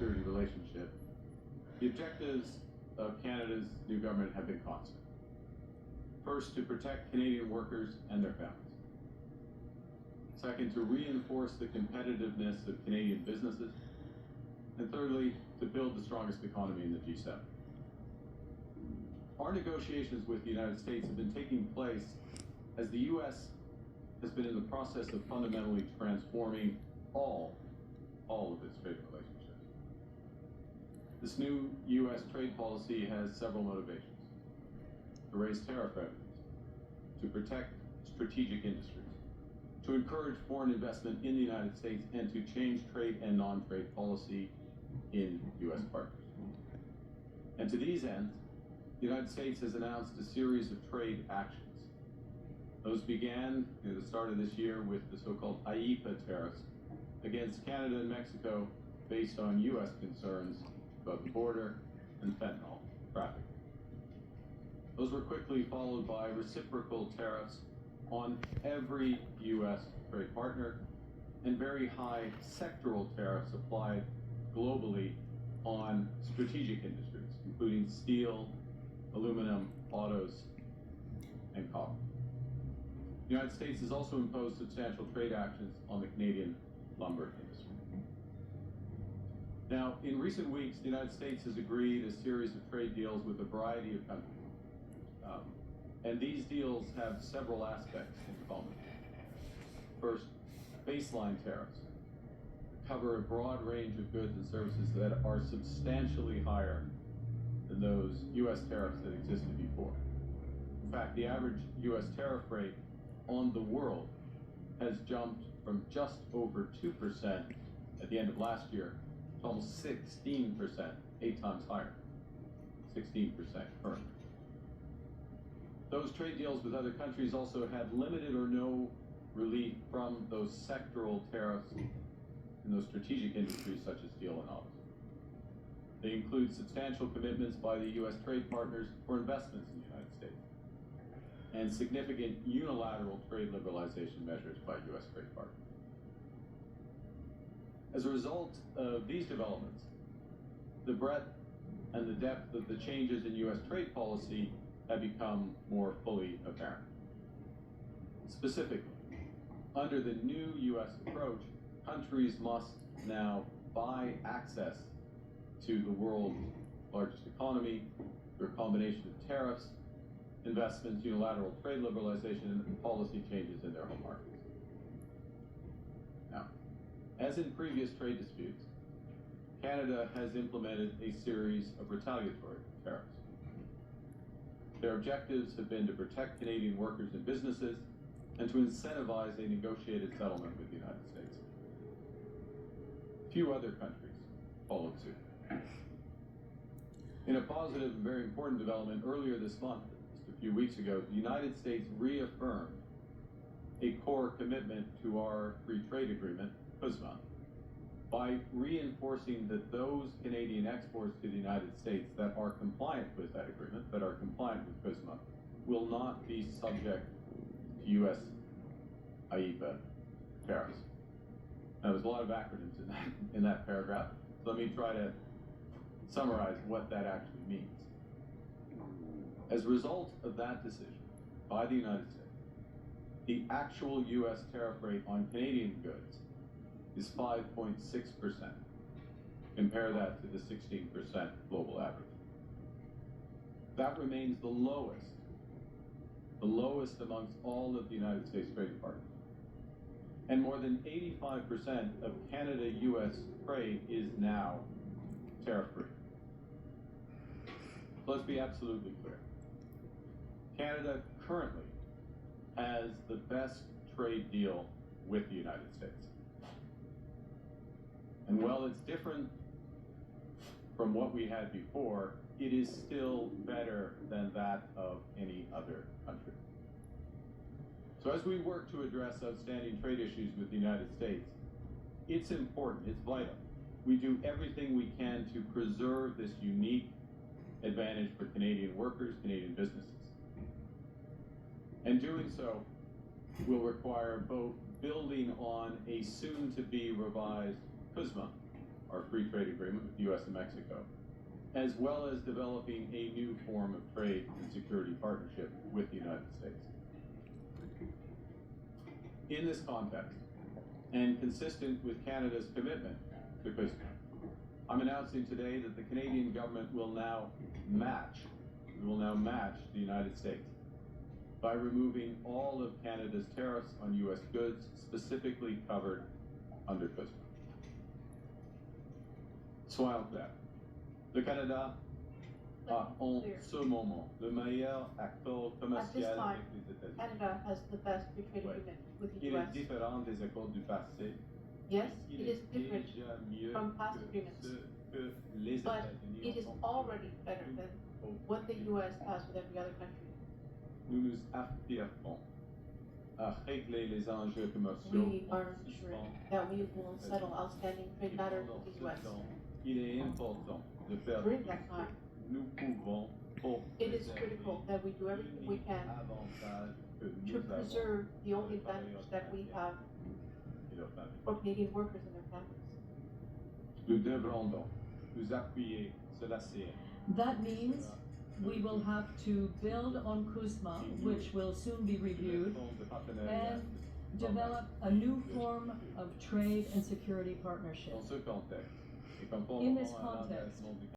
security relationship, the objectives of Canada's new government have been constant. First, to protect Canadian workers and their families. Second, to reinforce the competitiveness of Canadian businesses. And thirdly, to build the strongest economy in the G7. Our negotiations with the United States have been taking place as the U.S. has been in the process of fundamentally transforming all of its trade relationships. This new U.S. trade policy has several motivations: to raise tariff revenues, to protect strategic industries, to encourage foreign investment in the United States, and to change trade and non-trade policy in U.S. partners. And to these ends, the United States has announced a series of trade actions. Those began at the start of this year with the so-called IEEPA tariffs against Canada and Mexico based on U.S. concerns about the border and fentanyl trafficking. Those were quickly followed by reciprocal tariffs on every U.S. trade partner and very high sectoral tariffs applied globally on strategic industries, including steel, aluminum, autos, and copper. The United States has also imposed substantial trade actions on the Canadian lumber industry. Now, in recent weeks, the United States has agreed a series of trade deals with a variety of countries. And these deals have several aspects in common. First, baseline tariffs cover a broad range of goods and services that are substantially higher than those U.S. tariffs that existed before. In fact, the average U.S. tariff rate on the world has jumped from just over 2% at the end of last year to almost 16%, 8 times higher, 16% currently. Those trade deals with other countries also had limited or no relief from those sectoral tariffs in those strategic industries such as steel and autos. They include substantial commitments by the U.S. trade partners for investments in the United States and significant unilateral trade liberalization measures by U.S. trade partners. As a result of these developments, the breadth and the depth of the changes in U.S. trade policy have become more fully apparent. Specifically, under the new U.S. approach, countries must now buy access to the world's largest economy through a combination of tariffs, investments, unilateral trade liberalization, and policy changes in their home markets. Now, as in previous trade disputes, Canada has implemented a series of retaliatory tariffs. Their objectives have been to protect Canadian workers and businesses and to incentivize a negotiated settlement with the United States. Few other countries followed suit. In a positive and very important development earlier this month, just a few weeks ago, the United States reaffirmed a core commitment to our free trade agreement, CUSMA, by reinforcing that those Canadian exports to the United States that are compliant with that agreement, that are compliant with CUSMA, will not be subject to U.S. IEEPA tariffs. Now, there's a lot of acronyms in that paragraph, so let me try to summarize what that actually means. As a result of that decision by the United States, the actual U.S. tariff rate on Canadian goods is 5.6%. Compare that to the 16% global average. That remains the lowest amongst all of the United States trade partners. And more than 85% of Canada-U.S. trade is now tariff-free. So let's be absolutely clear. Canada currently has the best trade deal with the United States. And while it's different from what we had before, it is still better than that of any other country. So as we work to address outstanding trade issues with the United States, it's important, it's vital. We do everything we can to preserve this unique advantage for Canadian workers, Canadian businesses. And doing so will require both building on a soon-to-be revised CUSMA our free trade agreement with the U.S. and Mexico, as well as developing a new form of trade and security partnership with the United States. In this context, and consistent with Canada's commitment to CUSMA, I'm announcing today that the Canadian government will now match the United States by removing all of Canada's tariffs on U.S. goods specifically covered under CUSMA. Soyons clairs. Le Canada a en ce moment le meilleur accord commercial avec les États-Unis. Canada has the best free trade agreement with the Il U.S. est différent des accords du passé. Yes, it is different from past agreements, but it is already better than what the U.S. has with every other country. Nous nous affirmons à régler les enjeux commerciaux. We are sure that we will settle outstanding trade matters with the U.S. Il est important de faire During that time, nous pouvons pour it is critical that we do everything we can to preserve the only advantage that we have for Canadian workers and their families. Nous devrons donc nous appuyer sur la CE. That means we will have to build on CUSMA, which will soon be reviewed, and develop a new form of trade and security partnership. Dans ce contexte, In this context,